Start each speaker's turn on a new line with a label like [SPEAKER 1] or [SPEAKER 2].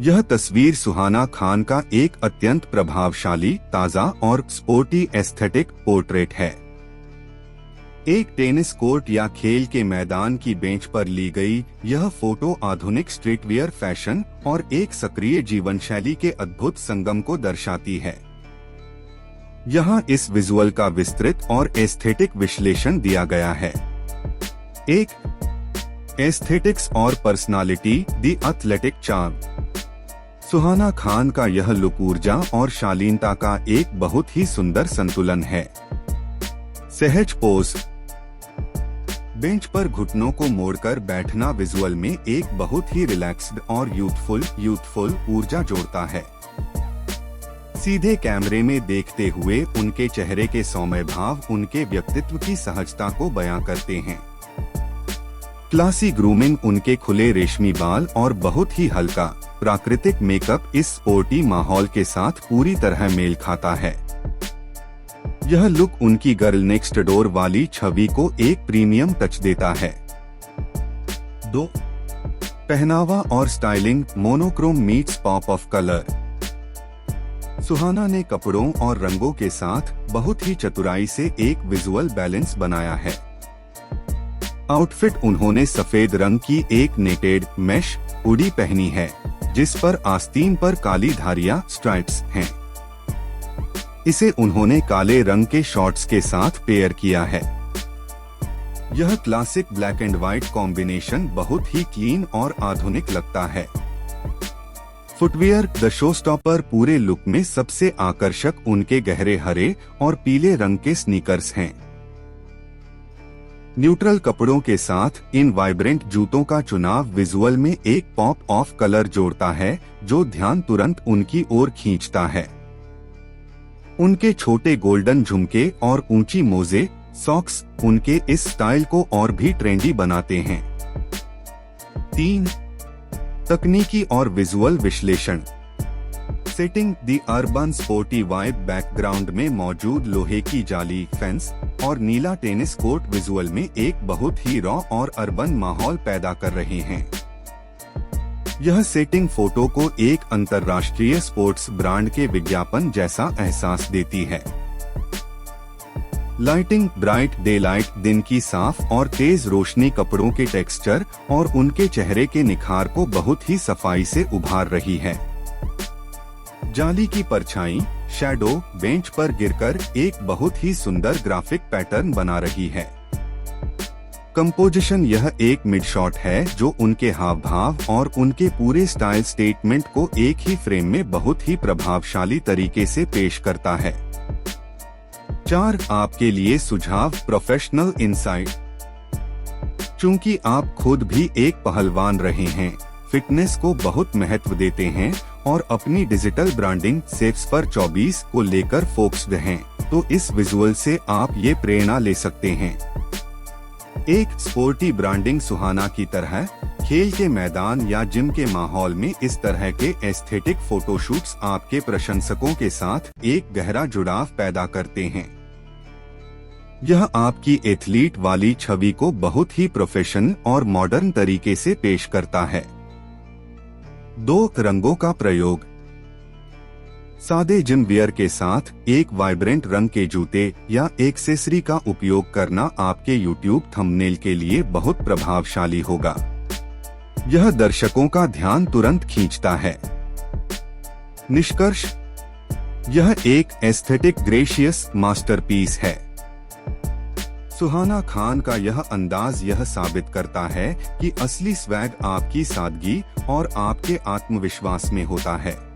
[SPEAKER 1] यह तस्वीर सुहाना खान का एक अत्यंत प्रभावशाली, ताज़ा और स्पोर्टी एस्थेटिक पोर्ट्रेट है। एक टेनिस कोर्ट या खेल के मैदान की बेंच पर ली गई यह फोटो आधुनिक स्ट्रीटवियर फैशन और एक सक्रिय जीवन शैली के अद्भुत संगम को दर्शाती है। यहाँ इस विजुअल का विस्तृत और एस्थेटिक विश्लेषण दिया गया है। एक, एस्थेटिक्स और personality, the athletic charm. Suhana Khan का यह लुक ऊर्जा और शालीनता का एक बहुत ही सुंदर संतुलन है। सहज पोज, बेंच पर घुटनों को मोड़कर बैठना विजुअल में एक बहुत ही रिलैक्स्ड और यूथफुल ऊर्जा जोड़ता है। सीधे कैमरे में देखते हुए उनके चेहरे के सौम्य भाव उनके व्यक्तित्व की सहजता को बयां करते हैं। क्लासी ग्रूमिंग, उनके खुले रेशमी बाल और बहुत ही हल्का प्राकृतिक मेकअप इस स्पोर्टी माहौल के साथ पूरी तरह मेल खाता है। यह लुक उनकी गर्ल नेक्स्ट डोर वाली छवि को एक प्रीमियम टच देता है। 2, पहनावा और styling, monochrome meets pop of colour. Suhana ने कपड़ों और रंगों के साथ बहुत ही चतुराई से एक विजुअल बैलेंस बनाया है। आउटफिट, उन्होंने सफेद रंग की एक नेटेड मेश हुडी पहनी है जिस पर आस्तीन पर काली धारियां स्ट्राइप्स हैं। इसे उन्होंने काले रंग के शॉर्ट्स के साथ पेयर किया है। यह classic black and white combination बहुत ही क्लीन और आधुनिक लगता है। फुटवियर, द शोस्टॉपर, पूरे लुक में सबसे आकर्षक उनके गहरे हरे और पीले रंग के स्नीकर्स हैं। न्यूट्रल कपड़ों के साथ इन वाइब्रेंट जूतों का चुनाव विजुअल में एक पॉप ऑफ कलर जोड़ता है जो ध्यान तुरंत उनकी ओर खींचता है। उनके छोटे गोल्डन झुमके और ऊंची मोजे सॉक्स उनके इस स्टाइल को और भी ट्रेंडी बनाते हैं। 3, तकनीकी और विजुअल विश्लेषण। Setting, the urban sporty vibe, background में मौजूद लोहे की जाली फेंस और नीला टेनिस कोर्ट विजुअल में एक बहुत ही रॉ और अर्बन माहौल पैदा कर रहे हैं। यह सेटिंग फोटो को एक अंतर्राष्ट्रीय स्पोर्ट्स ब्रांड के विज्ञापन जैसा एहसास देती है। लाइटिंग, ब्राइट डे लाइट, दिन की साफ और तेज रोशनी कपड़ों के टेक्सचर और उनके चेहरे के निखार को बहुत ही सफाई से उभार रही है। जाली की परछाई, शैडो, बेंच पर गिरकर एक बहुत ही सुंदर ग्राफिक पैटर्न बना रही है। कंपोजिशन, यह एक मिड शॉट है जो उनके हाव भाव और उनके पूरे स्टाइल स्टेटमेंट को एक ही फ्रेम में बहुत ही प्रभावशाली तरीके से पेश करता है। 4, आपके लिए सुझाव, प्रोफेशनल इनसाइट। चूंकि आप खुद भी एक पहलवान रहे हैं, फिटनेस को बहुत महत्व देते हैं और अपनी डिजिटल ब्रांडिंग सेप्स पर 24 को लेकर फोकस्ड हैं, तो इस विजुअल से आप ये प्रेरणा ले सकते हैं। एक स्पोर्टी ब्रांडिंग सुहाना की तरह खेल के मैदान या जिम के माहौल में इस तरह के एस्थेटिक फोटोशूट्स आपके प्रशंसकों के साथ एक गहरा जुड़ाव पैदा करते हैं। यह आपकी एथलीट वाली छवि को बहुत ही प्रोफेशनल और मॉडर्न तरीके से पेश करता है। 2, रंगों का प्रयोग। सादे जिम वियर के साथ एक वाइब्रेंट रंग के जूते या एक्सेसरी का उपयोग करना आपके YouTube थंबनेल के लिए बहुत प्रभावशाली होगा। यह दर्शकों का ध्यान तुरंत खींचता है। निष्कर्ष, यह एक एस्थेटिक ग्रेशियस मास्टरपीस है। सुहाना खान का यह अंदाज यह साबित करता है कि असली स्वैग आपकी सादगी और आपके आत्मविश्वास में होता है।